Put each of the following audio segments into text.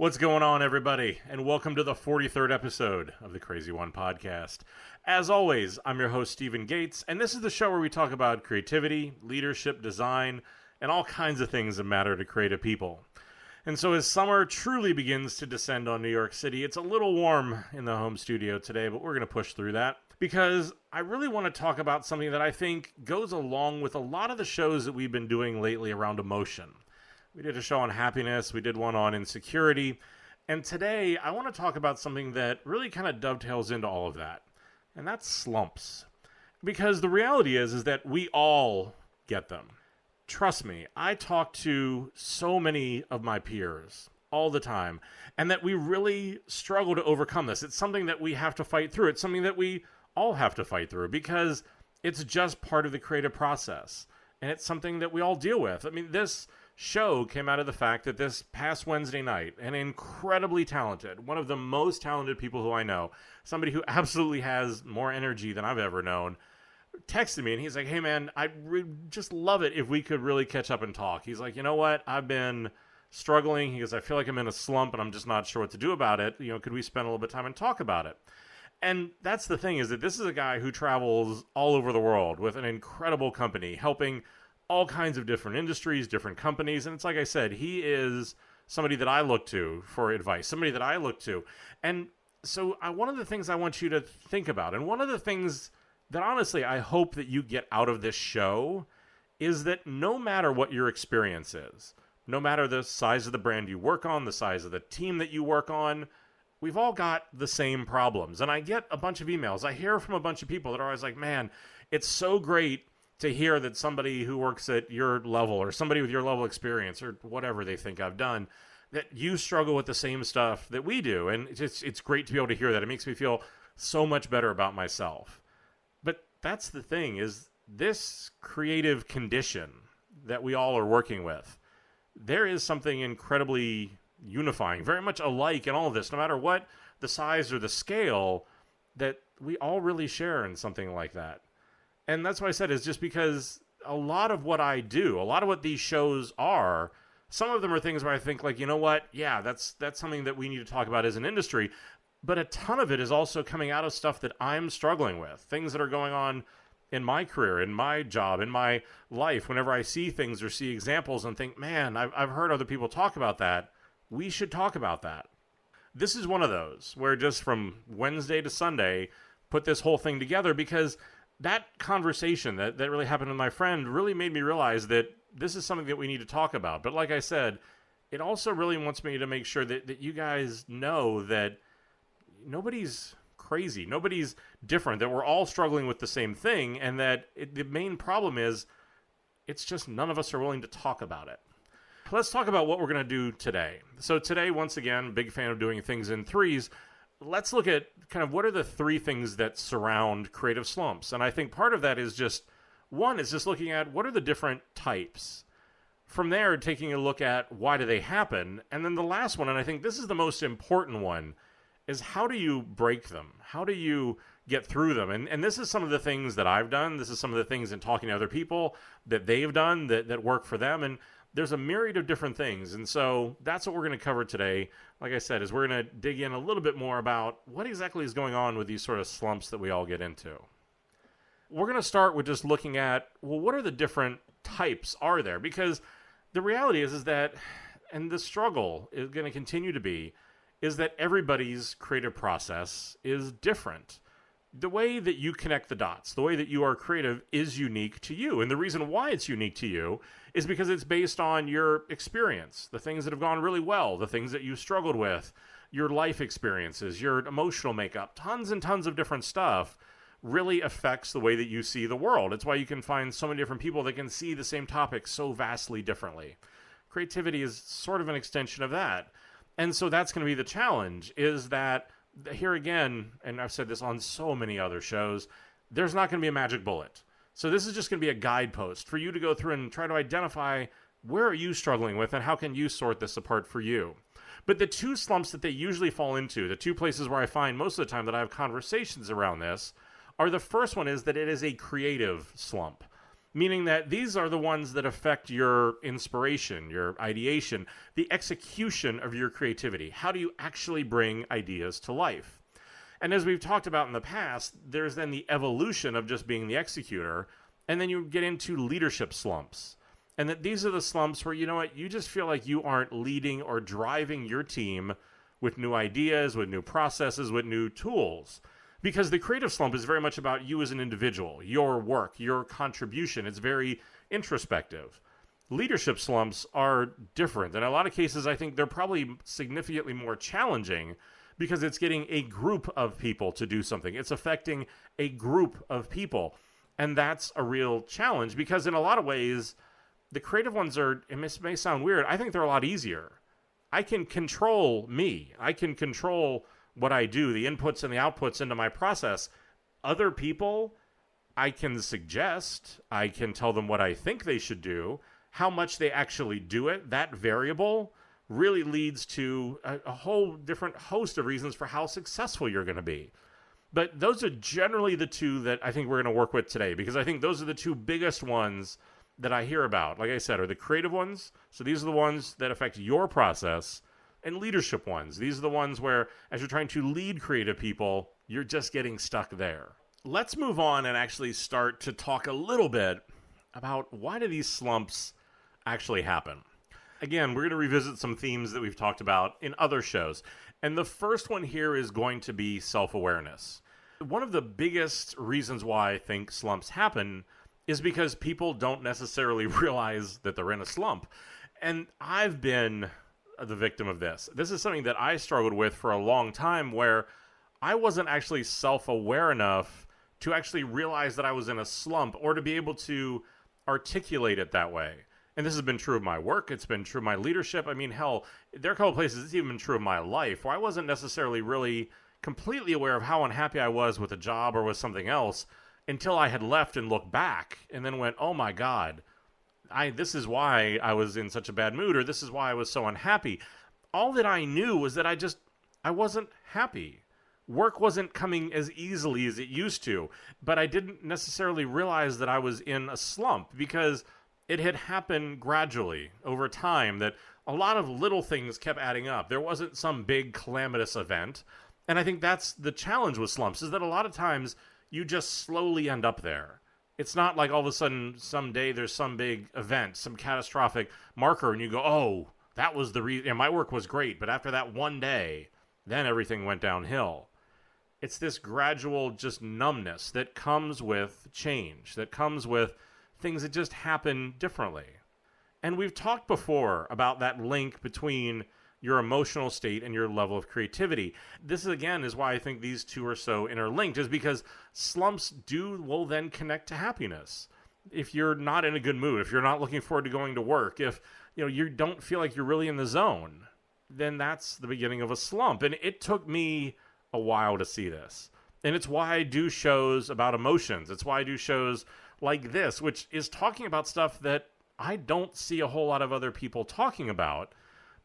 What's going on, everybody? And welcome to the 43rd episode of the CRZY podcast. As always, I'm your host, Stephen Gates, and this is the show where we talk about creativity, leadership, design, and all kinds of things that matter to creative people. And so as summer truly begins to descend on New York City, it's a little warm in the home studio today, but we're going to push through that because I really want to talk about something that I think goes along with a lot of the shows that we've been doing lately around emotion. We did a show on happiness, we did one on insecurity, and today I want to talk about something that really kind of dovetails into all of that, and that's slumps. Because the reality is that we all get them. Trust me, I talk to so many of my peers all the time, and that we really struggle to overcome this. It's something that we have to fight through. It's something that we all have to fight through because it's just part of the creative process, and it's something that we all deal with. I mean, this show came out of the fact that this past Wednesday night, an incredibly talented, one of the most talented people who I know, somebody who absolutely has more energy than I've ever known, texted me and he's like, hey man, just love it if we could really catch up and talk. He's like, you know what, I've been struggling. He goes, I feel like I'm in a slump and I'm just not sure what to do about it. You know, could we spend a little bit of time and talk about it? And that's the thing, is that this is a guy who travels all over the world with an incredible company, helping all kinds of different industries, different companies. And it's like I said, he is somebody that I look to for advice, somebody that I look to. And so one of the things I want you to think about, and one of the things that honestly I hope that you get out of this show, is that no matter what your experience is, no matter the size of the brand you work on, the size of the team that you work on, we've all got the same problems. And I get a bunch of emails. I hear from a bunch of people that are always like, man, it's so great to hear that somebody who works at your level or somebody with your level of experience or whatever they think I've done, that you struggle with the same stuff that we do. And it's great to be able to hear that. It makes me feel so much better about myself. But that's the thing, is this creative condition that we all are working with, there is something incredibly unifying, very much alike in all of this, no matter what the size or the scale, that we all really share in something like that. And that's why I said, is just because a lot of what I do, a lot of what these shows are, some of them are things where I think like, you know what? Yeah, that's something that we need to talk about as an industry. But a ton of it is also coming out of stuff that I'm struggling with, things that are going on in my career, in my job, in my life. Whenever I see things or see examples and think, man, I've heard other people talk about that. We should talk about that. This is one of those where just from Wednesday to Sunday, put this whole thing together, because that conversation that really happened with my friend really made me realize that this is something that we need to talk about. But like I said, it also really wants me to make sure that you guys know that nobody's crazy, nobody's different, that we're all struggling with the same thing, and that the main problem is it's just none of us are willing to talk about it. Let's talk about what we're going to do today. So today, once again, big fan of doing things in threes. Let's look at kind of what are the three things that surround creative slumps. And I think part of that is just, one is just looking at what are the different types. From there, taking a look at why do they happen. And then the last one, and I think this is the most important one, is how do you break them? How do you get through them? And this is some of the things that I've done. This is some of the things in talking to other people that they've done that work for them. And there's a myriad of different things. And so that's what we're going to cover today. Like I said, is we're going to dig in a little bit more about what exactly is going on with these sort of slumps that we all get into. We're going to start with just looking at, well, what are the different types are there? Because the reality is that, and the struggle is going to continue to be, is that everybody's creative process is different. The way that you connect the dots, the way that you are creative is unique to you. And the reason why it's unique to you is because it's based on your experience, the things that have gone really well, the things that you struggled with, your life experiences, your emotional makeup, tons and tons of different stuff really affects the way that you see the world. It's why you can find so many different people that can see the same topic so vastly differently. Creativity is sort of an extension of that. And so that's going to be the challenge, is that here again, and I've said this on so many other shows, there's not going to be a magic bullet. So this is just going to be a guidepost for you to go through and try to identify where are you struggling with and how can you sort this apart for you. But the two slumps that they usually fall into, the two places where I find most of the time that I have conversations around this, are the first one is that it is a creative slump. meaning that these are the ones that affect your inspiration, your ideation, the execution of your creativity. How do you actually bring ideas to life? And as we've talked about in the past, there's then the evolution of just being the executor, and then you get into leadership slumps. And that these are the slumps where, you know what, you just feel like you aren't leading or driving your team with new ideas, with new processes, with new tools. Because the creative slump is very much about you as an individual, your work, your contribution. It's very introspective. Leadership slumps are different. In a lot of cases, I think they're probably significantly more challenging because it's getting a group of people to do something. It's affecting a group of people. And that's a real challenge because in a lot of ways, the creative ones are, it may sound weird, I think they're a lot easier. I can control me. I can control what I do, the inputs and the outputs into my process. Other people, I can suggest, I can tell them what I think they should do. How much they actually do it, that variable really leads to a whole different host of reasons for how successful you're going to be. But those are generally the two that I think we're going to work with today, because I think those are the two biggest ones that I hear about, like I said, are the creative ones. So these are the ones that affect your process, and leadership ones. These are the ones where, as you're trying to lead creative people, you're just getting stuck there. Let's move on and actually start to talk a little bit about why do these slumps actually happen. Again, we're going to revisit some themes that we've talked about in other shows. And the first one here is going to be self-awareness. One of the biggest reasons why I think slumps happen is because people don't necessarily realize that they're in a slump. And I've been the victim of this. This is something that I struggled with for a long time, where I wasn't actually self-aware enough to actually realize that I was in a slump or to be able to articulate it that way. And this has been true of my work. It's been true of my leadership. I mean, hell, there are a couple of places it's even been true of my life where I wasn't necessarily really completely aware of how unhappy I was with a job or with something else until I had left and looked back and then went, oh my God, this is why I was in such a bad mood, or this is why I was so unhappy. All that I knew was that I wasn't happy. Work wasn't coming as easily as it used to, but I didn't necessarily realize that I was in a slump because it had happened gradually over time, that a lot of little things kept adding up. There wasn't some big calamitous event. And I think that's the challenge with slumps, is that a lot of times you just slowly end up there. It's not like all of a sudden someday there's some big event, some catastrophic marker, and you go, oh, that was the reason. My work was great, but after that one day, then everything went downhill. It's this gradual just numbness that comes with change, that comes with things that just happen differently. And we've talked before about that link between your emotional state and your level of creativity. This, again, is why I think these two are so interlinked, is because slumps will then connect to happiness. If you're not in a good mood, if you're not looking forward to going to work, if you don't feel like you're really in the zone, then that's the beginning of a slump. And it took me a while to see this. And it's why I do shows about emotions. It's why I do shows like this, which is talking about stuff that I don't see a whole lot of other people talking about,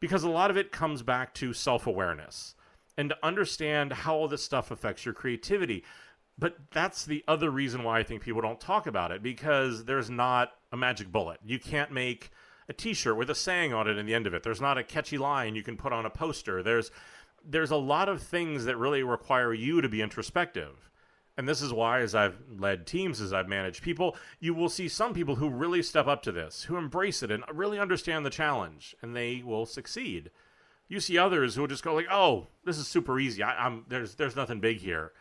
because a lot of it comes back to self-awareness and to understand how all this stuff affects your creativity. But that's the other reason why I think people don't talk about it, because there's not a magic bullet. You can't make a t-shirt with a saying on it in the end of it. There's not a catchy line you can put on a poster. There's a lot of things that really require you to be introspective. And this is why, as I've led teams, as I've managed people, you will see some people who really step up to this, who embrace it and really understand the challenge, and they will succeed. You see others who will just go like, oh, this is super easy. There's nothing big here.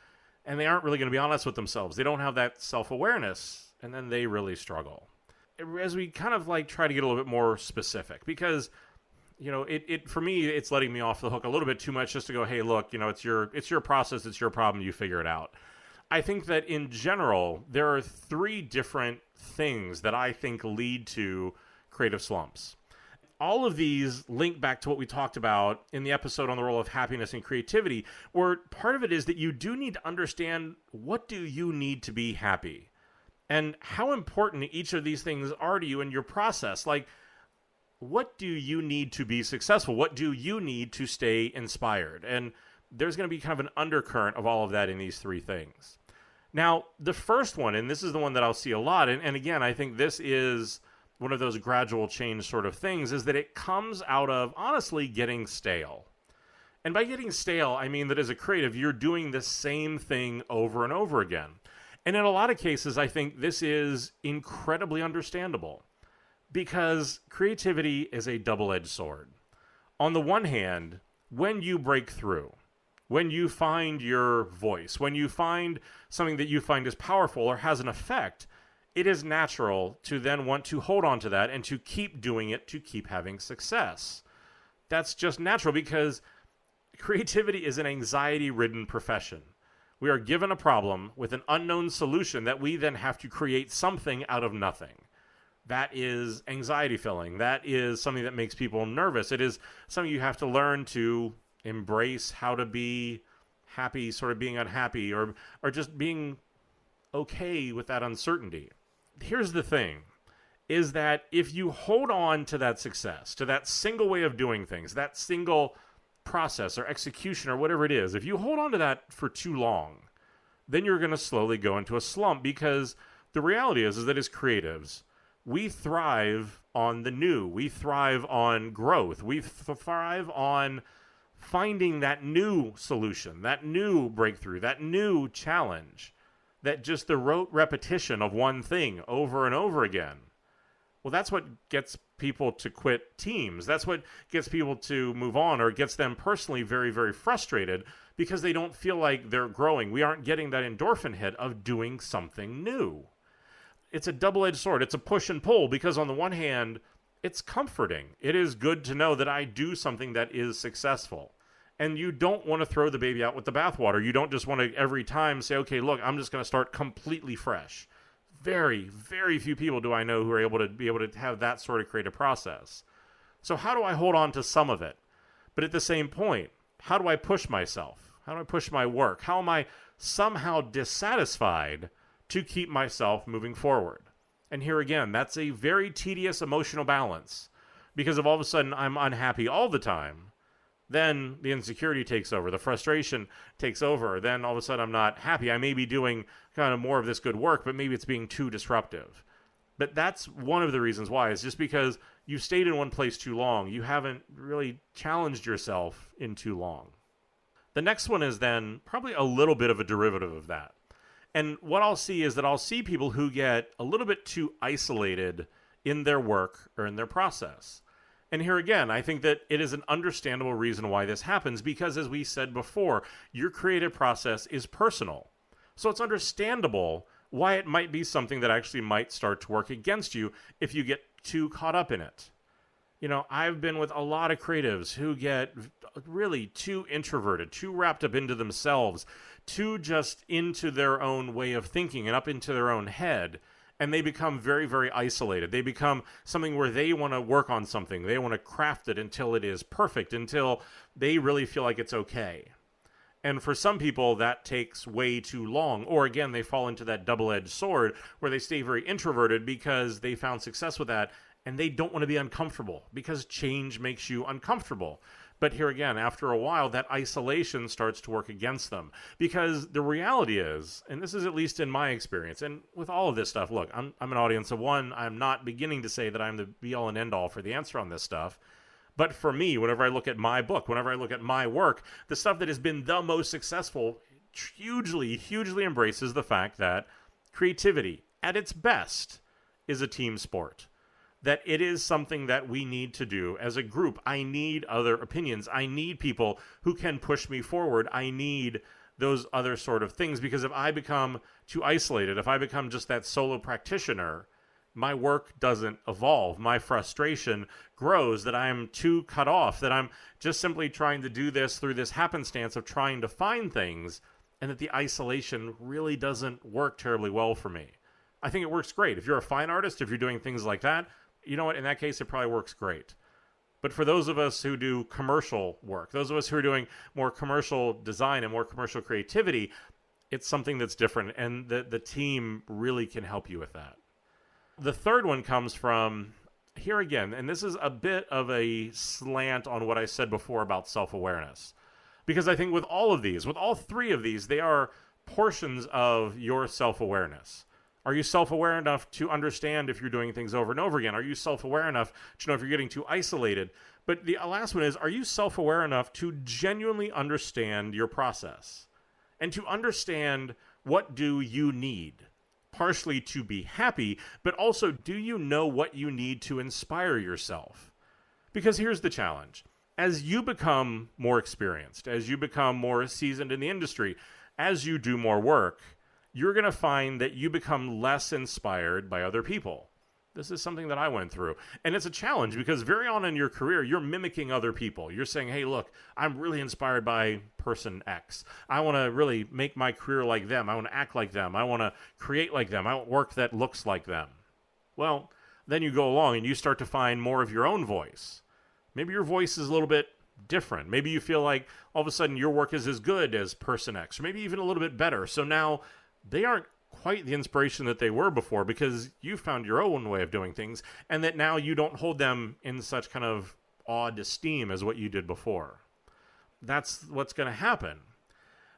And they aren't really going to be honest with themselves. They don't have that self-awareness, and then they really struggle. As we kind of like try to get a little bit more specific, because it for me, it's letting me off the hook a little bit too much just to go, hey, look, it's your process, it's your problem, you figure it out. I think that in general, there are 3 different things that I think lead to creative slumps. All of these link back to what we talked about in the episode on the role of happiness and creativity, where part of it is that you do need to understand, what do you need to be happy? And how important each of these things are to you in your process. Like, what do you need to be successful? What do you need to stay inspired? And there's going to be kind of an undercurrent of all of that in these 3 things. Now, the first one, and this is the one that I'll see a lot, and again, I think this is one of those gradual change sort of things, is that it comes out of, honestly, getting stale. And by getting stale, I mean that as a creative, you're doing the same thing over and over again. And in a lot of cases, I think this is incredibly understandable because creativity is a double-edged sword. On the one hand, when you break through, when you find your voice, when you find something that you find is powerful or has an effect, it is natural to then want to hold on to that and to keep doing it, to keep having success. That's just natural because creativity is an anxiety-ridden profession. We are given a problem with an unknown solution that we then have to create something out of nothing. That is anxiety-filling. That is something that makes people nervous. It is something you have to learn to embrace, how to be happy, sort of being unhappy, or just being okay with that uncertainty. Here's the thing, is that if you hold on to that success, to that single way of doing things, that single process or execution or whatever it is, if you hold on to that for too long, then you're going to slowly go into a slump, because the reality is that as creatives, we thrive on the new. We thrive on growth. We thrive on finding that new solution, that new breakthrough, that new challenge, that just the rote repetition of one thing over and over again. Well, that's what gets people to quit teams. That's what gets people to move on, or gets them personally very, very frustrated because they don't feel like they're growing. We aren't getting that endorphin hit of doing something new. It's a double-edged sword. It's a push and pull, because on the one hand, it's comforting. It is good to know that I do something that is successful. And you don't want to throw the baby out with the bathwater. You don't just want to every time say, okay, look, I'm just going to start completely fresh. Very, very few people do I know who are able to have that sort of creative process. So how do I hold on to some of it? But at the same point, how do I push myself? How do I push my work? How am I somehow dissatisfied to keep myself moving forward? And here again, that's a very tedious emotional balance, because if all of a sudden I'm unhappy all the time, then the insecurity takes over, the frustration takes over, then all of a sudden I'm not happy. I may be doing kind of more of this good work, but maybe it's being too disruptive. But that's one of the reasons why. It's just because you stayed in one place too long. You haven't really challenged yourself in too long. The next one is then probably a little bit of a derivative of that. And what I'll see is that I'll see people who get a little bit too isolated in their work or in their process. And here again, I think that it is an understandable reason why this happens, because as we said before, your creative process is personal. So it's understandable why it might be something that actually might start to work against you if you get too caught up in it. You know, I've been with a lot of creatives who get really too introverted, too wrapped up into themselves, too just into their own way of thinking and up into their own head. And they become very, very isolated. They become something where they want to work on something. They want to craft it until it is perfect, until they really feel like it's okay. And for some people, that takes way too long. Or again, they fall into that double-edged sword where they stay very introverted because they found success with that, and they don't want to be uncomfortable because change makes you uncomfortable. But here again, after a while, that isolation starts to work against them. Because the reality is, and this is at least in my experience, and with all of this stuff, look, I'm an audience of one. I'm not beginning to say that I'm the be-all and end-all for the answer on this stuff. But for me, whenever I look at my book, whenever I look at my work, the stuff that has been the most successful hugely, hugely embraces the fact that creativity, at its best, is a team sport. That it is something that we need to do as a group. I need other opinions. I need people who can push me forward. I need those other sort of things, because if I become too isolated, if I become just that solo practitioner, my work doesn't evolve. My frustration grows that I'm too cut off, that I'm just simply trying to do this through this happenstance of trying to find things, and that the isolation really doesn't work terribly well for me. I think it works great. If you're a fine artist, if you're doing things like that, you know what, in that case, it probably works great. But for those of us who do commercial work, those of us who are doing more commercial design and more commercial creativity, it's something that's different, and the team really can help you with that. The third one comes from, here again, and this is a bit of a slant on what I said before about self-awareness. Because I think with all of these, with all three of these, they are portions of your self-awareness. Are you self-aware enough to understand if you're doing things over and over again? Are you self-aware enough to know if you're getting too isolated? But the last one is, are you self-aware enough to genuinely understand your process and to understand what do you need? Partially to be happy, but also, do you know what you need to inspire yourself? Because here's the challenge. As you become more experienced, as you become more seasoned in the industry, as you do more work, you're going to find that you become less inspired by other people. This is something that I went through. And it's a challenge because very on in your career, you're mimicking other people. You're saying, hey, look, I'm really inspired by person X. I want to really make my career like them. I want to act like them. I want to create like them. I want work that looks like them. Well, then you go along and you start to find more of your own voice. Maybe your voice is a little bit different. Maybe you feel like all of a sudden your work is as good as person X, or maybe even a little bit better. So now they aren't quite the inspiration that they were before because you found your own way of doing things, and that now you don't hold them in such kind of awed esteem as what you did before. That's what's going to happen.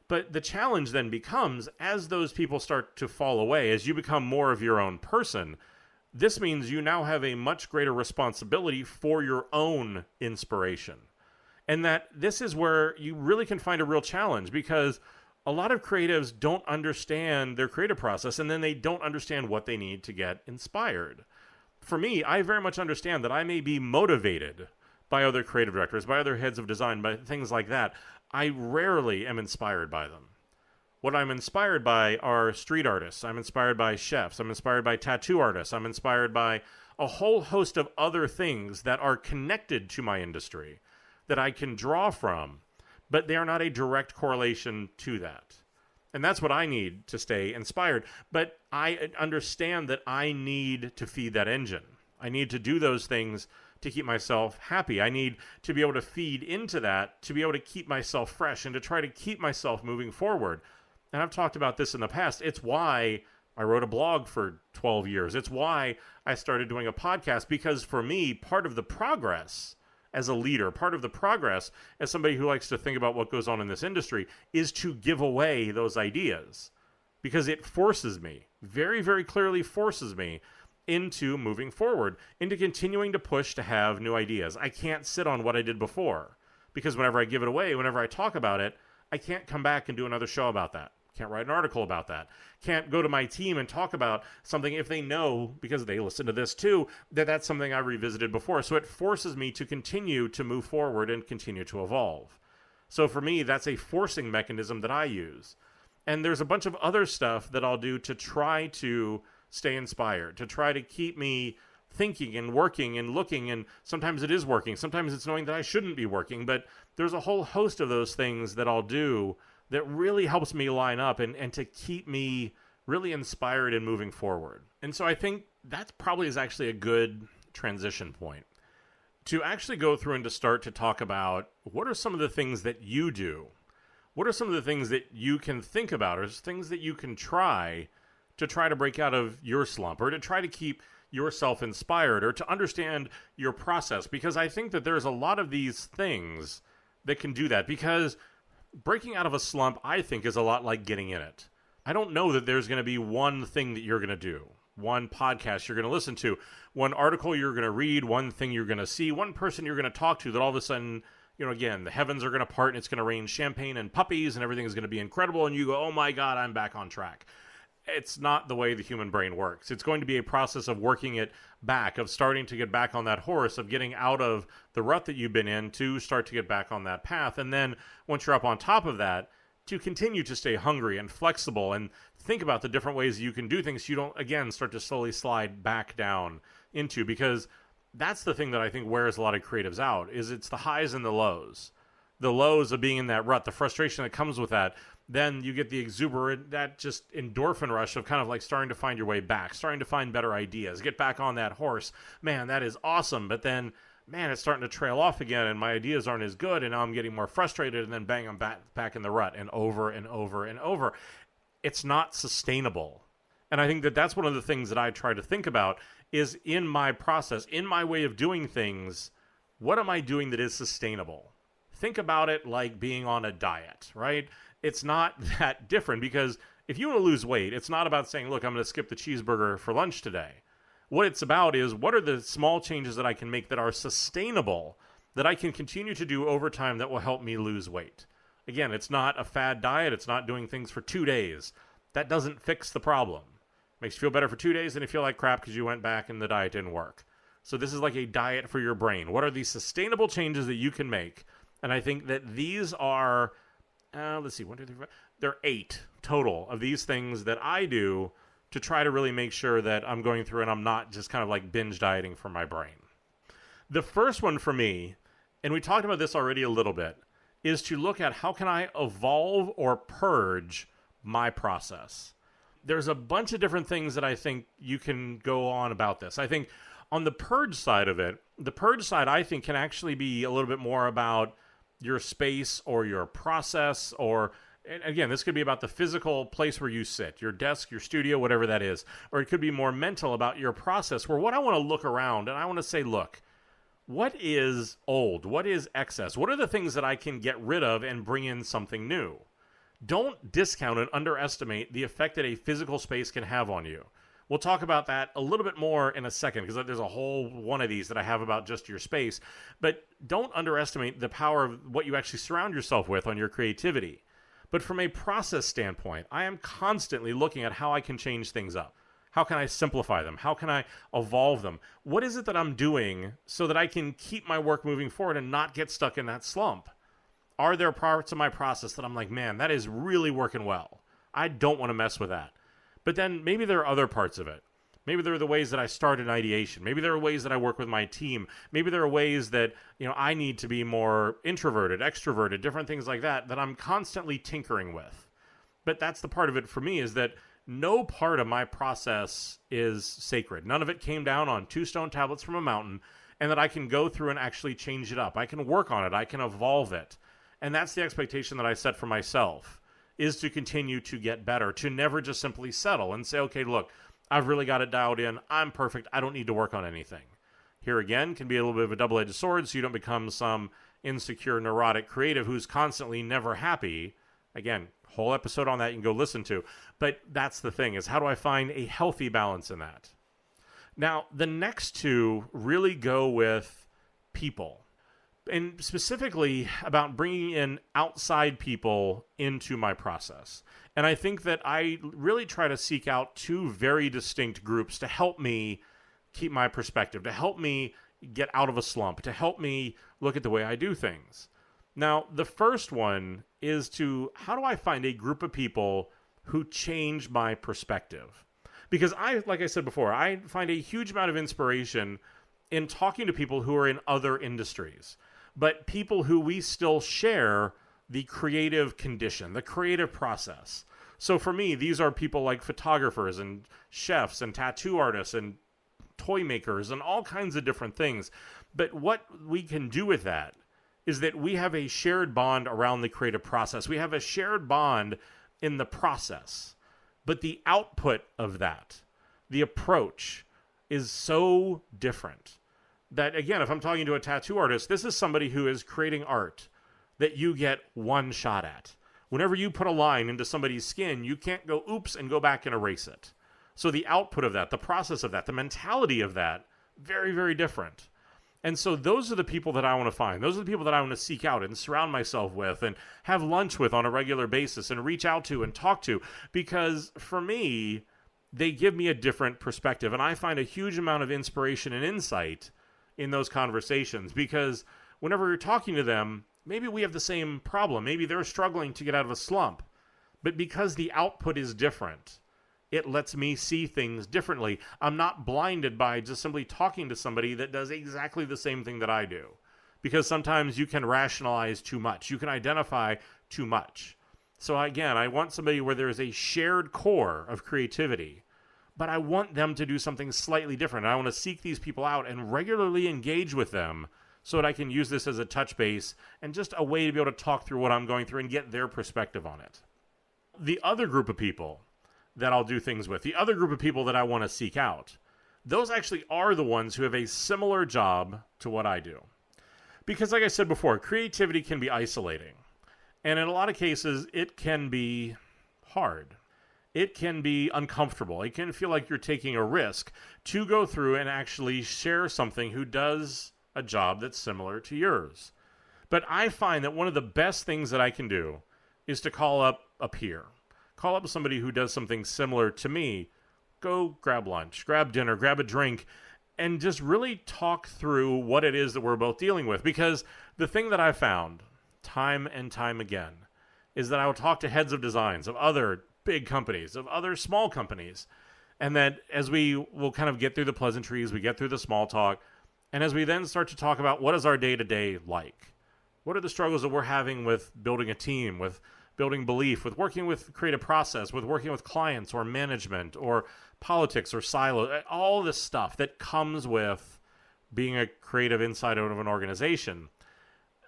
But the challenge then becomes, as those people start to fall away, as you become more of your own person, this means you now have a much greater responsibility for your own inspiration. And that this is where you really can find a real challenge, because a lot of creatives don't understand their creative process, and then they don't understand what they need to get inspired. For me, I very much understand that I may be motivated by other creative directors, by other heads of design, by things like that. I rarely am inspired by them. What I'm inspired by are street artists. I'm inspired by chefs. I'm inspired by tattoo artists. I'm inspired by a whole host of other things that are connected to my industry that I can draw from, but they are not a direct correlation to that. And that's what I need to stay inspired. But I understand that I need to feed that engine. I need to do those things to keep myself happy. I need to be able to feed into that, to be able to keep myself fresh and to try to keep myself moving forward. And I've talked about this in the past. It's why I wrote a blog for 12 years. It's why I started doing a podcast, because for me, part of the progress as a leader, part of the progress as somebody who likes to think about what goes on in this industry, is to give away those ideas, because it forces me, very, very clearly forces me into moving forward, into continuing to push to have new ideas. I can't sit on what I did before, because whenever I give it away, whenever I talk about it, I can't come back and do another show about that. Can't write an article about that. Can't go to my team and talk about something if they know, because they listen to this too, that that's something I revisited before. So it forces me to continue to move forward and continue to evolve. So for me, that's a forcing mechanism that I use. And there's a bunch of other stuff that I'll do to try to stay inspired, to try to keep me thinking and working and looking. And sometimes it is working. Sometimes it's knowing that I shouldn't be working. But there's a whole host of those things that I'll do that really helps me line up and to keep me really inspired and moving forward. And so I think that probably is actually a good transition point to actually go through and to start to talk about what are some of the things that you do? What are some of the things that you can think about, or things that you can try to break out of your slump, or to try to keep yourself inspired, or to understand your process? Because I think that there's a lot of these things that can do that, because breaking out of a slump, I think, is a lot like getting in it. I don't know that there's going to be one thing that you're going to do, one podcast you're going to listen to, one article you're going to read, one thing you're going to see, one person you're going to talk to that all of a sudden, again, the heavens are going to part and it's going to rain champagne and puppies and everything is going to be incredible, and you go, oh my God, I'm back on track. It's not the way the human brain works. It's going to be a process of working it back, of starting to get back on that horse, of getting out of the rut that you've been in to start to get back on that path. And then once you're up on top of that, to continue to stay hungry and flexible and think about the different ways you can do things so you don't, again, start to slowly slide back down into, because that's the thing that I think wears a lot of creatives out, is it's the highs and the lows. The lows of being in that rut, the frustration that comes with that. Then you get the exuberant, that just endorphin rush of kind of like starting to find your way back, starting to find better ideas, get back on that horse. Man, that is awesome. But then, man, it's starting to trail off again, and my ideas aren't as good, and now I'm getting more frustrated, and then bang, I'm back in the rut, and over and over and over. It's not sustainable. And I think that that's one of the things that I try to think about is, in my process, in my way of doing things, what am I doing that is sustainable? Think about it like being on a diet, right? it's not that different, because if you want to lose weight, it's not about saying, look, I'm going to skip the cheeseburger for lunch today. What it's about is, what are the small changes that I can make that are sustainable, that I can continue to do over time that will help me lose weight? Again, it's not a fad diet. It's not doing things for 2 days. That doesn't fix the problem. Makes you feel better for 2 days, and you feel like crap because you went back and the diet didn't work. So this is like a diet for your brain. What are these sustainable changes that you can make? And I think that these are, let's see, 1, 2, 3, 4, there are 8 total of these things that I do to try to really make sure that I'm going through and I'm not just kind of like binge dieting for my brain. The first one for me, and we talked about this already a little bit, is to look at how can I evolve or purge my process. There's a bunch of different things that I think you can go on about this. I think on the purge side of it, the purge side I think can actually be a little bit more about your space or your process, or, and again, this could be about the physical place where you sit, your desk, your studio, whatever that is. Or it could be more mental about your process, where what I want to look around and I want to say, look, what is old? What is excess? What are the things that I can get rid of and bring in something new? Don't discount and underestimate the effect that a physical space can have on you. We'll talk about that a little bit more in a second, because there's a whole one of these that I have about just your space. But don't underestimate the power of what you actually surround yourself with on your creativity. But from a process standpoint, I am constantly looking at how I can change things up. How can I simplify them? How can I evolve them? What is it that I'm doing so that I can keep my work moving forward and not get stuck in that slump? Are there parts of my process that I'm like, man, that is really working well? I don't want to mess with that. But then maybe there are other parts of it. Maybe there are the ways that I start an ideation. Maybe there are ways that I work with my team. Maybe there are ways that, I need to be more introverted, extroverted, different things like that I'm constantly tinkering with. But that's the part of it for me, is that no part of my process is sacred. None of it came down on 2 stone tablets from a mountain, and that I can go through and actually change it up. I can work on it. I can evolve it. And that's the expectation that I set for myself, is to continue to get better, to never just simply settle and say, okay, look, I've really got it dialed in. I'm perfect. I don't need to work on anything. Here again can be a little bit of a double-edged sword, so you don't become some insecure, neurotic creative who's constantly never happy. Again, whole episode on that you can go listen to. But that's the thing, is how do I find a healthy balance in that? Now, the next 2 really go with people, and specifically about bringing in outside people into my process. And I think that I really try to seek out 2 very distinct groups to help me keep my perspective, to help me get out of a slump, to help me look at the way I do things. Now, the first one is to, how do I find a group of people who change my perspective? Because like I said before, I find a huge amount of inspiration in talking to people who are in other industries, but people who we still share the creative condition, the creative process. So for me, these are people like photographers and chefs and tattoo artists and toy makers and all kinds of different things. But what we can do with that is that we have a shared bond around the creative process. We have a shared bond in the process. But the output of that, the approach, is so different that, again, if I'm talking to a tattoo artist, this is somebody who is creating art that you get one shot at. Whenever you put a line into somebody's skin, you can't go oops and go back and erase it. So the output of that, the process of that, the mentality of that, very, very different. And so those are the people that I want to find. Those are the people that I want to seek out and surround myself with and have lunch with on a regular basis and reach out to and talk to. Because for me, they give me a different perspective. And I find a huge amount of inspiration and insight in those conversations. Because whenever you're talking to them, maybe we have the same problem. Maybe they're struggling to get out of a slump. But because the output is different, it lets me see things differently. I'm not blinded by just simply talking to somebody that does exactly the same thing that I do. Because sometimes you can rationalize too much. You can identify too much. So again, I want somebody where there is a shared core of creativity, but I want them to do something slightly different. I want to seek these people out and regularly engage with them so that I can use this as a touch base and just a way to be able to talk through what I'm going through and get their perspective on it. The other group of people that I'll do things with, the other group of people that I want to seek out, those actually are the ones who have a similar job to what I do. Because like I said before, creativity can be isolating. And in a lot of cases, it can be hard. It can be uncomfortable. It can feel like you're taking a risk to go through and actually share something who does a job that's similar to yours. But I find that one of the best things that I can do is to call up a peer. Call up somebody who does something similar to me. Go grab lunch, grab dinner, grab a drink, and just really talk through what it is that we're both dealing with. Because the thing that I found time and time again is that I will talk to heads of designs of other big companies, of other small companies, and that as we will kind of get through the pleasantries, we get through the small talk, and as we then start to talk about what is our day-to-day like, what are the struggles that we're having with building a team, with building belief, with working with creative process, with working with clients or management or politics or silo, all this stuff that comes with being a creative inside out of an organization.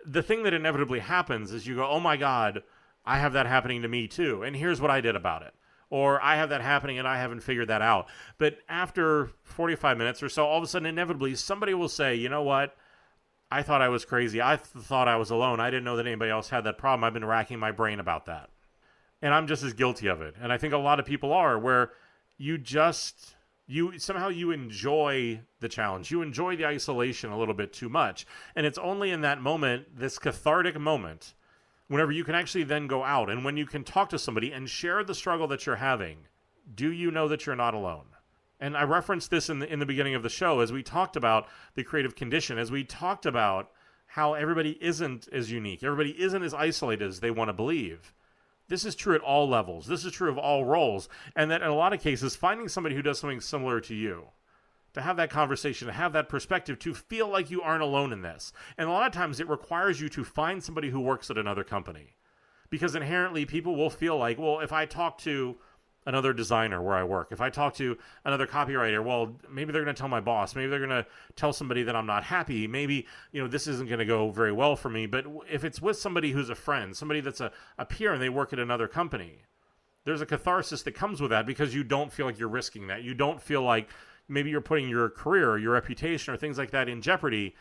The thing that inevitably happens is you go, oh my God, I have that happening to me too, and here's what I did about it. Or I have that happening and I haven't figured that out. But after 45 minutes or so, all of a sudden, inevitably, somebody will say, you know what? I thought I was crazy. I thought I was alone. I didn't know that anybody else had that problem. I've been racking my brain about that. And I'm just as guilty of it. And I think a lot of people are, where you somehow you enjoy the challenge. You enjoy the isolation a little bit too much. And it's only in that moment, this cathartic moment, whenever you can actually then go out and when you can talk to somebody and share the struggle that you're having, do you know that you're not alone? And I referenced this in the beginning of the show as we talked about the creative condition, as we talked about how everybody isn't as unique, everybody isn't as isolated as they want to believe. This is true at all levels. This is true of all roles. And that in a lot of cases, finding somebody who does something similar to you, to have that conversation, to have that perspective, to feel like you aren't alone in this. And a lot of times it requires you to find somebody who works at another company. Because inherently people will feel like, well, if I talk to another designer where I work, if I talk to another copywriter, well, maybe they're going to tell my boss, maybe they're going to tell somebody that I'm not happy, maybe, this isn't going to go very well for me. But if it's with somebody who's a friend, somebody that's a peer and they work at another company, there's a catharsis that comes with that because you don't feel like you're risking that. You don't feel like maybe you're putting your career or your reputation or things like that in jeopardy,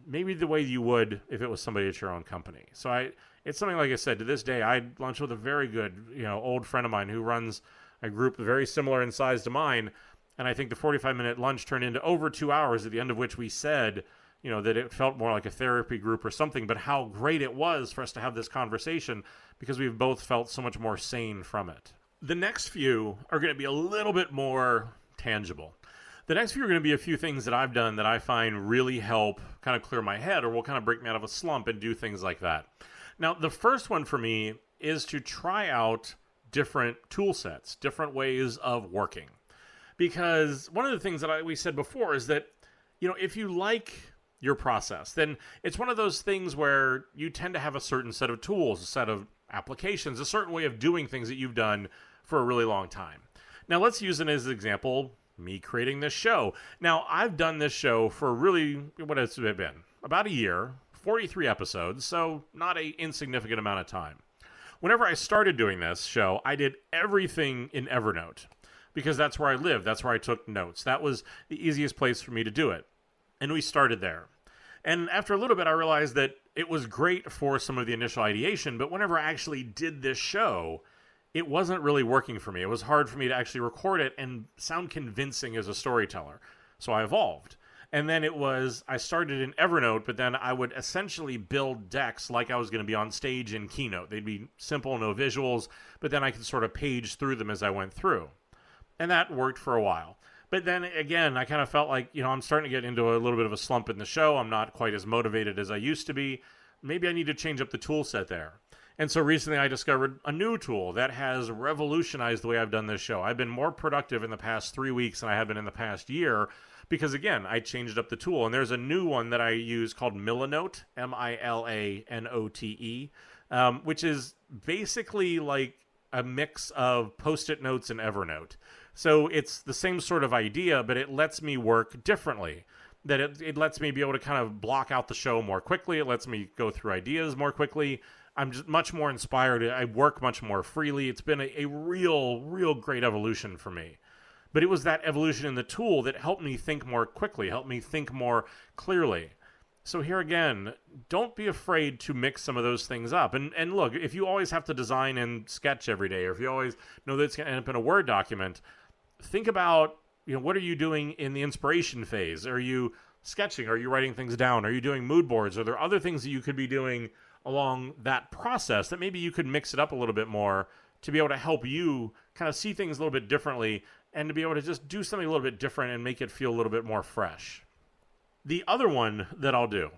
maybe the way you would if it was somebody at your own company. So it's something, like I said, to this day, I lunched with a very good, old friend of mine who runs a group very similar in size to mine. And I think the 45-minute lunch turned into over 2 hours, at the end of which we said, that it felt more like a therapy group or something, but how great it was for us to have this conversation because we've both felt so much more sane from it. The next few are going to be a little bit more tangible. The next few are going to be a few things that I've done that I find really help kind of clear my head or will kind of break me out of a slump and do things like that. Now, the first one for me is to try out different tool sets, different ways of working. Because one of the things that we said before is that, if you like your process, then it's one of those things where you tend to have a certain set of tools, a set of applications, a certain way of doing things that you've done for a really long time. Now, let's use it as an example, me creating this show. Now, I've done this show for really, what has it been? About a year, 43 episodes, so not an insignificant amount of time. Whenever I started doing this show, I did everything in Evernote because that's where I lived. That's where I took notes. That was the easiest place for me to do it. And we started there. And after a little bit, I realized that it was great for some of the initial ideation, but whenever I actually did this show, it wasn't really working for me. It was hard for me to actually record it and sound convincing as a storyteller. So I evolved. And then I started in Evernote, but then I would essentially build decks like I was going to be on stage in Keynote. They'd be simple, no visuals, but then I could sort of page through them as I went through. And that worked for a while. But then again, I kind of felt like, I'm starting to get into a little bit of a slump in the show. I'm not quite as motivated as I used to be. Maybe I need to change up the tool set there. And so recently I discovered a new tool that has revolutionized the way I've done this show. I've been more productive in the past 3 weeks than I have been in the past year because, again, I changed up the tool. And there's a new one that I use called Milanote, Milanote, which is basically like a mix of Post-it notes and Evernote. So it's the same sort of idea, but it lets me work differently. That it lets me be able to kind of block out the show more quickly. It lets me go through ideas more quickly. I'm just much more inspired. I work much more freely. It's been a real great evolution for me. But it was that evolution in the tool that helped me think more quickly, helped me think more clearly. So here again, don't be afraid to mix some of those things up. And look, if you always have to design in Sketch every day, or if you always know that it's going to end up in a Word document, think about, what are you doing in the inspiration phase? Are you sketching? Are you writing things down? Are you doing mood boards? Are there other things that you could be doing along that process that maybe you could mix it up a little bit more to be able to help you kind of see things a little bit differently and to be able to just do something a little bit different and make it feel a little bit more fresh? The other one that I'll do,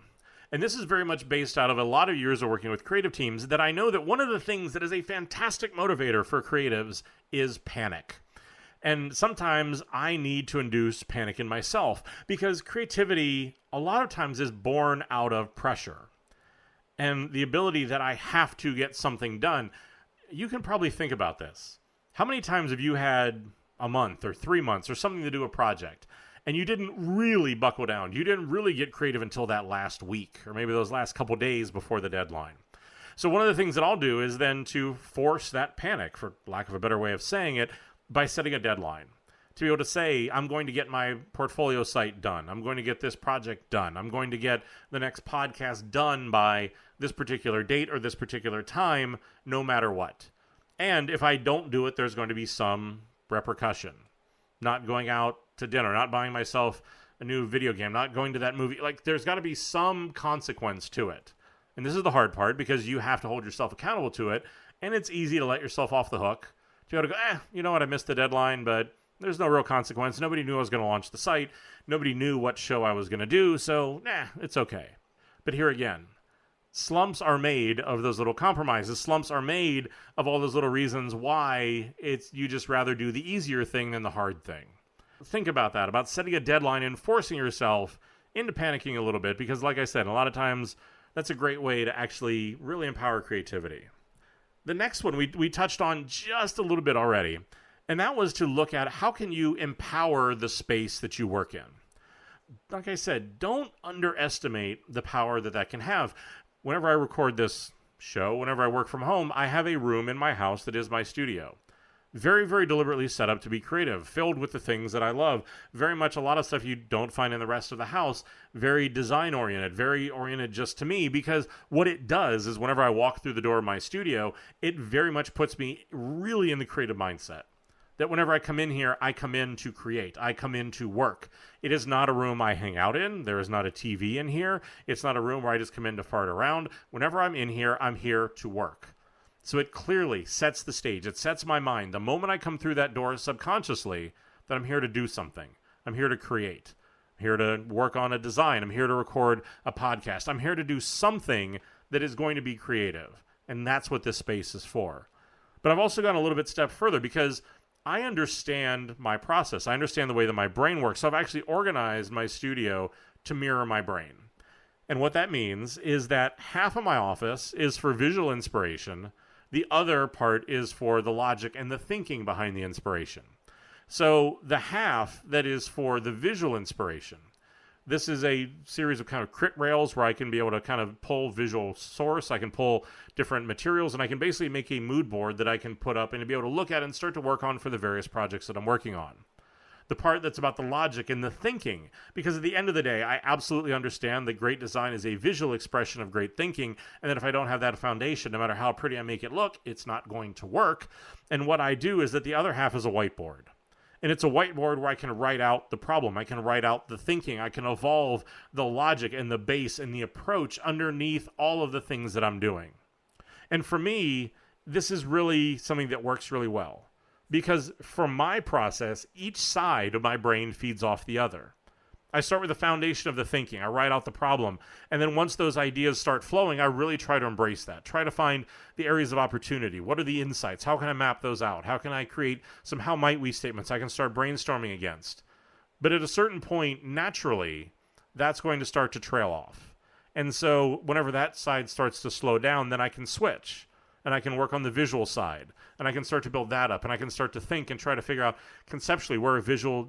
and this is very much based out of a lot of years of working with creative teams, that I know that one of the things that is a fantastic motivator for creatives is panic. And sometimes I need to induce panic in myself because creativity a lot of times is born out of pressure and the ability that I have to get something done. You can probably think about this. How many times have you had a month or 3 months or something to do a project and you didn't really buckle down? You didn't really get creative until that last week or maybe those last couple days before the deadline. So one of the things that I'll do is then to force that panic, for lack of a better way of saying it, by setting a deadline. To be able to say, I'm going to get my portfolio site done. I'm going to get this project done. I'm going to get the next podcast done by this particular date or this particular time, no matter what. And if I don't do it, there's going to be some repercussion. Not going out to dinner, not buying myself a new video game, not going to that movie. Like, there's got to be some consequence to it. And this is the hard part because you have to hold yourself accountable to it. And it's easy to let yourself off the hook. To be able to go, you know what, I missed the deadline, but there's no real consequence. Nobody knew I was going to launch the site. Nobody knew what show I was going to do, so, it's okay. But here again, slumps are made of those little compromises. Slumps are made of all those little reasons why you just rather do the easier thing than the hard thing. Think about that, about setting a deadline and forcing yourself into panicking a little bit, because like I said, a lot of times that's a great way to actually really empower creativity. The next one we touched on just a little bit already, and that was to look at how can you empower the space that you work in. Like I said, don't underestimate the power that can have. Whenever I record this show, whenever I work from home, I have a room in my house that is my studio. Very, very deliberately set up to be creative, filled with the things that I love. Very much a lot of stuff you don't find in the rest of the house. Very design-oriented, very oriented just to me, because what it does is whenever I walk through the door of my studio, it very much puts me really in the creative mindset. That whenever I come in here, I come in to create. I come in to work. It is not a room I hang out in. There is not a TV in here. It's not a room where I just come in to fart around. Whenever I'm in here, I'm here to work. So it clearly sets the stage. It sets my mind. The moment I come through that door subconsciously, that I'm here to do something. I'm here to create. I'm here to work on a design. I'm here to record a podcast. I'm here to do something that is going to be creative. And that's what this space is for. But I've also gone a little bit step further because I understand my process. I understand the way that my brain works. So I've actually organized my studio to mirror my brain. And what that means is that half of my office is for visual inspiration. The other part is for the logic and the thinking behind the inspiration. So the half that is for the visual inspiration, this is a series of kind of crit rails where I can be able to kind of pull visual source. I can pull different materials, and I can basically make a mood board that I can put up and to be able to look at and start to work on for the various projects that I'm working on. The part that's about the logic and the thinking, because at the end of the day, I absolutely understand that great design is a visual expression of great thinking, and that if I don't have that foundation, no matter how pretty I make it look, it's not going to work. And what I do is that the other half is a whiteboard. And it's a whiteboard where I can write out the problem, I can write out the thinking, I can evolve the logic and the base and the approach underneath all of the things that I'm doing. And for me, this is really something that works really well. Because from my process, each side of my brain feeds off the other. I start with the foundation of the thinking. I write out the problem. And then once those ideas start flowing, I really try to embrace that. Try to find the areas of opportunity. What are the insights? How can I map those out? How can I create some how might we statements I can start brainstorming against? But at a certain point, naturally, that's going to start to trail off. And so whenever that side starts to slow down, then I can switch. And I can work on the visual side, and I can start to build that up, and I can start to think and try to figure out conceptually where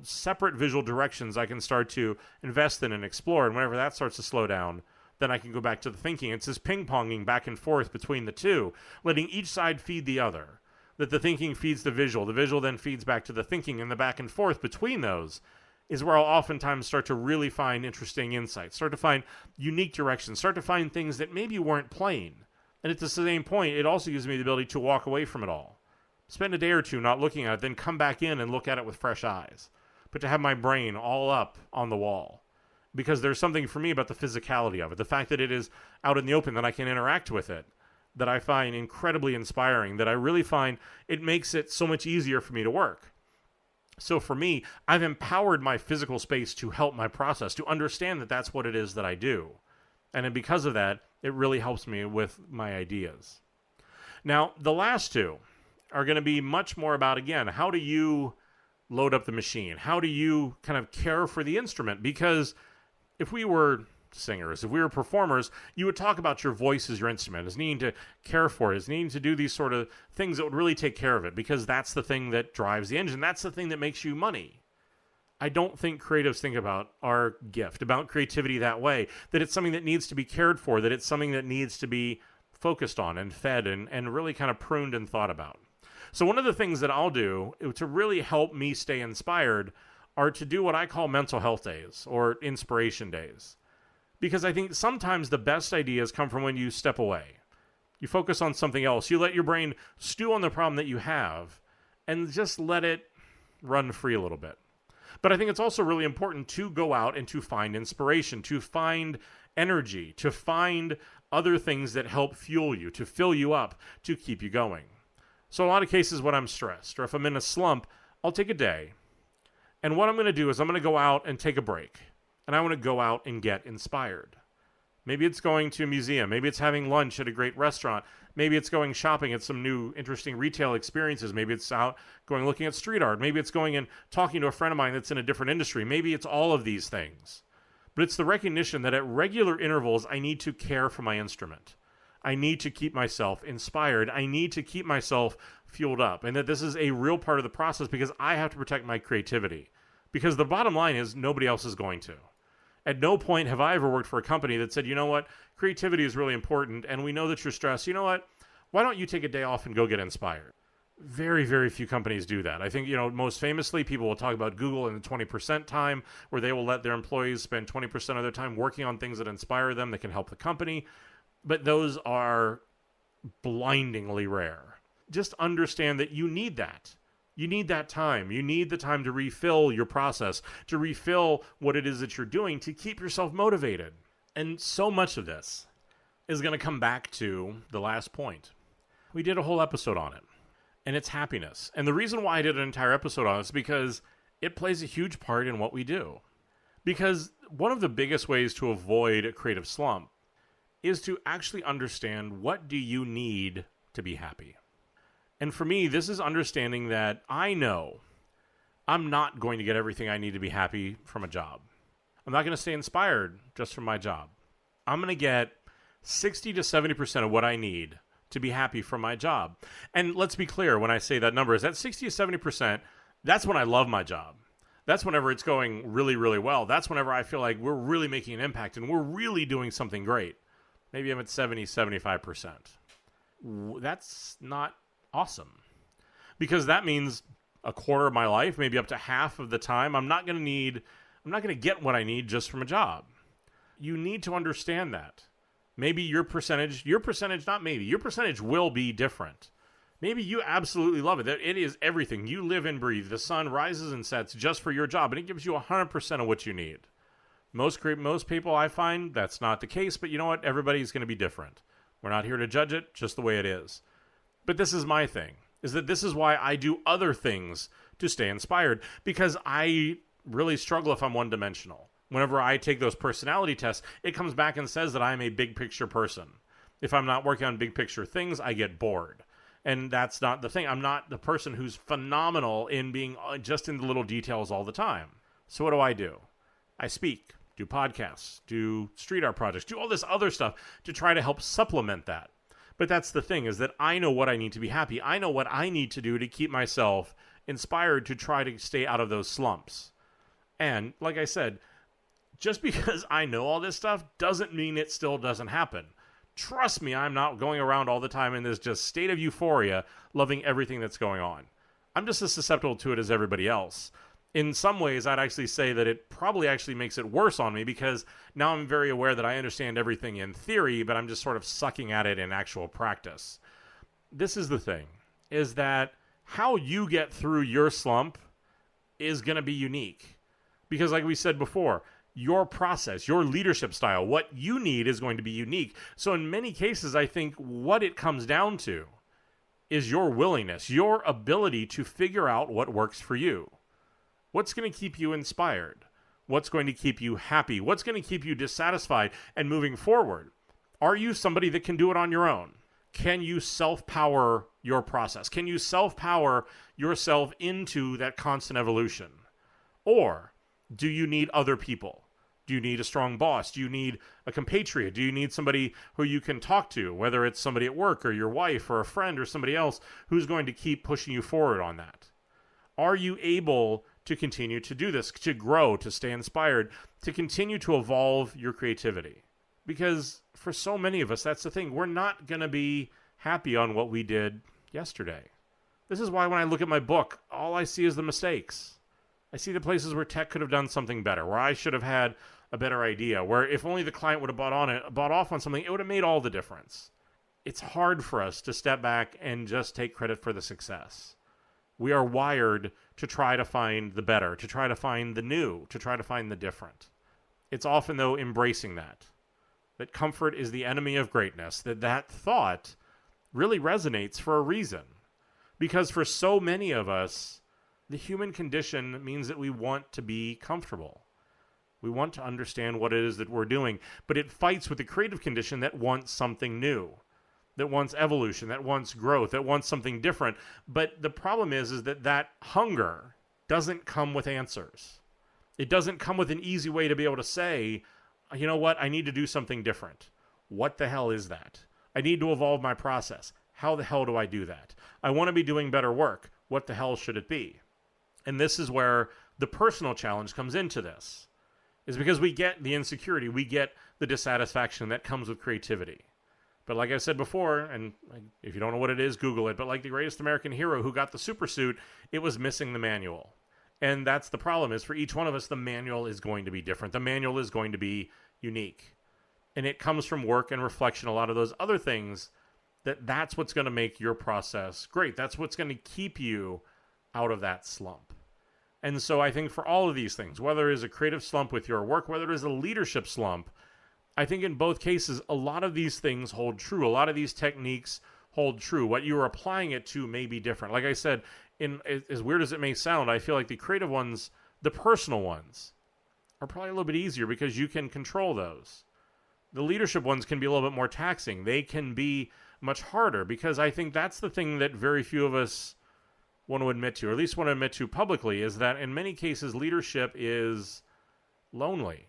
separate visual directions I can start to invest in and explore. And whenever that starts to slow down, then I can go back to the thinking. It's this ping-ponging back and forth between the two, letting each side feed the other. That the thinking feeds the visual then feeds back to the thinking, and the back and forth between those is where I'll oftentimes start to really find interesting insights, start to find unique directions, start to find things that maybe weren't plain. And at the same point, it also gives me the ability to walk away from it all. Spend a day or two not looking at it, then come back in and look at it with fresh eyes. But to have my brain all up on the wall. Because there's something for me about the physicality of it, the fact that it is out in the open, that I can interact with it, that I find incredibly inspiring, that I really find it makes it so much easier for me to work. So for me, I've empowered my physical space to help my process, to understand that that's what it is that I do. And then because of that, it really helps me with my ideas. Now, the last two are going to be much more about, again, how do you load up the machine? How do you kind of care for the instrument? Because if we were singers, if we were performers, you would talk about your voice as your instrument, as needing to care for it, as needing to do these sort of things that would really take care of it, because that's the thing that drives the engine. That's the thing that makes you money. I don't think creatives think about our gift, about creativity that way, that it's something that needs to be cared for, that it's something that needs to be focused on and fed and really kind of pruned and thought about. So one of the things that I'll do to really help me stay inspired are to do what I call mental health days or inspiration days. Because I think sometimes the best ideas come from when you step away. You focus on something else. You let your brain stew on the problem that you have and just let it run free a little bit. But I think it's also really important to go out and to find inspiration, to find energy, to find other things that help fuel you, to fill you up, to keep you going. So in a lot of cases when I'm stressed or if I'm in a slump, I'll take a day. And what I'm going to do is I'm going to go out and take a break. And I want to go out and get inspired. Maybe it's going to a museum. Maybe it's having lunch at a great restaurant. Maybe it's going shopping at some new interesting retail experiences. Maybe it's out going looking at street art. Maybe it's going and talking to a friend of mine that's in a different industry. Maybe it's all of these things. But it's the recognition that at regular intervals, I need to care for my instrument. I need to keep myself inspired. I need to keep myself fueled up. And that this is a real part of the process because I have to protect my creativity. Because the bottom line is nobody else is going to. At no point have I ever worked for a company that said, you know what, creativity is really important, and we know that you're stressed. You know what, why don't you take a day off and go get inspired? Very, very few companies do that. I think, most famously, people will talk about Google and the 20% time, where they will let their employees spend 20% of their time working on things that inspire them, that can help the company. But those are blindingly rare. Just understand that you need that. You need that time. You need the time to refill your process, to refill what it is that you're doing to keep yourself motivated. And so much of this is going to come back to the last point. We did a whole episode on it, and it's happiness. And the reason why I did an entire episode on it is because it plays a huge part in what we do. Because one of the biggest ways to avoid a creative slump is to actually understand, what do you need to be happy? And for me, this is understanding that I know I'm not going to get everything I need to be happy from a job. I'm not going to stay inspired just from my job. I'm going to get 60 to 70% of what I need to be happy from my job. And let's be clear, when I say that number, is that 60 to 70%, that's when I love my job. That's whenever it's going really, really well. That's whenever I feel like we're really making an impact and we're really doing something great. Maybe I'm at 70, 75%. That's not awesome. Because that means a quarter of my life, maybe up to half of the time, I'm not going to get what I need just from a job. You need to understand that. Maybe your percentage will be different. Maybe you absolutely love it. It is everything. You live and breathe. The sun rises and sets just for your job, and it gives you 100% of what you need. Most people, I find, that's not the case, but you know what? Everybody's going to be different. We're not here to judge it, just the way it is. But this is my thing, is that this is why I do other things to stay inspired, because I really struggle if I'm one-dimensional. Whenever I take those personality tests, it comes back and says that I'm a big-picture person. If I'm not working on big-picture things, I get bored. And that's not the thing. I'm not the person who's phenomenal in being just in the little details all the time. So what do? I speak, do podcasts, do street art projects, do all this other stuff to try to help supplement that. But that's the thing, is that I know what I need to be happy. I know what I need to do to keep myself inspired to try to stay out of those slumps. And like I said, just because I know all this stuff doesn't mean it still doesn't happen. Trust me, I'm not going around all the time in this just state of euphoria, loving everything that's going on. I'm just as susceptible to it as everybody else. In some ways, I'd actually say that it probably actually makes it worse on me, because now I'm very aware that I understand everything in theory, but I'm just sort of sucking at it in actual practice. This is the thing, is that how you get through your slump is going to be unique. Because like we said before, your process, your leadership style, what you need is going to be unique. So in many cases, I think what it comes down to is your willingness, your ability to figure out what works for you. What's going to keep you inspired? What's going to keep you happy? What's going to keep you dissatisfied and moving forward? Are you somebody that can do it on your own? Can you self-power your process? Can you self-power yourself into that constant evolution? Or do you need other people? Do you need a strong boss? Do you need a compatriot? Do you need somebody who you can talk to, whether it's somebody at work or your wife or a friend or somebody else who's going to keep pushing you forward on that? Are you able to continue to do this, to grow, to stay inspired, to continue to evolve your creativity? Because for so many of us, that's the thing. We're not going to be happy on what we did yesterday. This is why when I look at my book, all I see is the mistakes. I see the places where tech could have done something better, where I should have had a better idea, where if only the client would have bought off on something, it would have made all the difference. It's hard for us to step back and just take credit for the success. We are wired to try to find the better, to try to find the new, to try to find the different. It's often, though, embracing that comfort is the enemy of greatness, that thought really resonates for a reason. Because for so many of us, the human condition means that we want to be comfortable. We want to understand what it is that we're doing, but it fights with the creative condition that wants something new, that wants evolution, that wants growth, that wants something different. But the problem is that hunger doesn't come with answers. It doesn't come with an easy way to be able to say, you know what, I need to do something different. What the hell is that? I need to evolve my process. How the hell do I do that? I want to be doing better work. What the hell should it be? And this is where the personal challenge comes into this, is because we get the insecurity, we get the dissatisfaction that comes with creativity. But like I said before, and if you don't know what it is, Google it, but like the greatest American hero who got the super suit, it was missing the manual. And that's the problem, is for each one of us, the manual is going to be different. The manual is going to be unique. And it comes from work and reflection, a lot of those other things, that's what's going to make your process great. That's what's going to keep you out of that slump. And so I think for all of these things, whether it is a creative slump with your work, whether it is a leadership slump, I think in both cases, a lot of these things hold true. A lot of these techniques hold true. What you're applying it to may be different. Like I said, as weird as it may sound, I feel like the creative ones, the personal ones, are probably a little bit easier because you can control those. The leadership ones can be a little bit more taxing. They can be much harder, because I think that's the thing that very few of us want to admit to, or at least want to admit to publicly, is that in many cases leadership is lonely.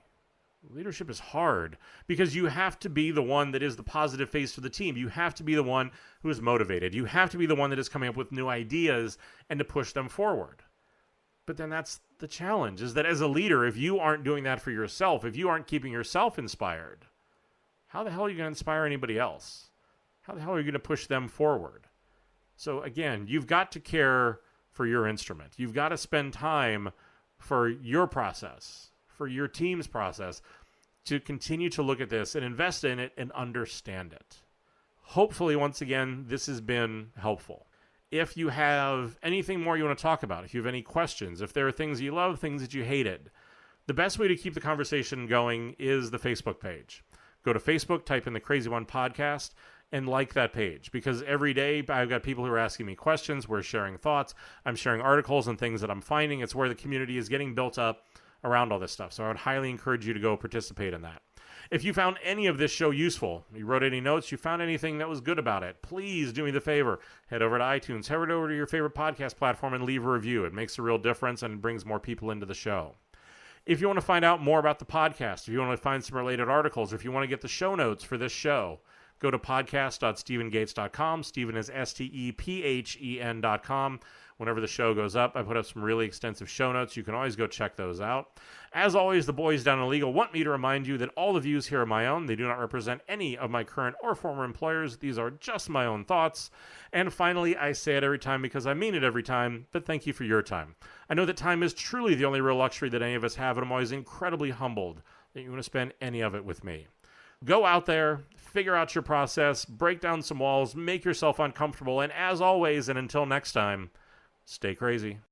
Leadership is hard because you have to be the one that is the positive face for the team. You have to be the one who is motivated. You have to be the one that is coming up with new ideas and to push them forward. But then that's the challenge, is that as a leader, if you aren't doing that for yourself, if you aren't keeping yourself inspired, how the hell are you going to inspire anybody else? How the hell are you going to push them forward? So again, you've got to care for your instrument. You've got to spend time for your process, for your team's process, to continue to look at this and invest in it and understand it. Hopefully, once again, this has been helpful. If you have anything more you want to talk about, if you have any questions, if there are things you love, things that you hated, the best way to keep the conversation going is the Facebook page. Go to Facebook, type in the Crazy One Podcast, and like that page, because every day I've got people who are asking me questions. We're sharing thoughts. I'm sharing articles and things that I'm finding. It's where the community is getting built up around all this stuff. So I would highly encourage you to go participate in that. If you found any of this show useful, you wrote any notes, you found anything that was good about it, please do me the favor. Head over to iTunes, head over to your favorite podcast platform and leave a review. It makes a real difference and brings more people into the show. If you want to find out more about the podcast, if you want to find some related articles, or if you want to get the show notes for this show, go to podcast.stephengates.com. Stephen is STEPHEN.com. Whenever the show goes up, I put up some really extensive show notes. You can always go check those out. As always, the boys down in legal want me to remind you that all the views here are my own. They do not represent any of my current or former employers. These are just my own thoughts. And finally, I say it every time because I mean it every time, but thank you for your time. I know that time is truly the only real luxury that any of us have, and I'm always incredibly humbled that you want to spend any of it with me. Go out there, figure out your process, break down some walls, make yourself uncomfortable, and as always, and until next time, stay crazy.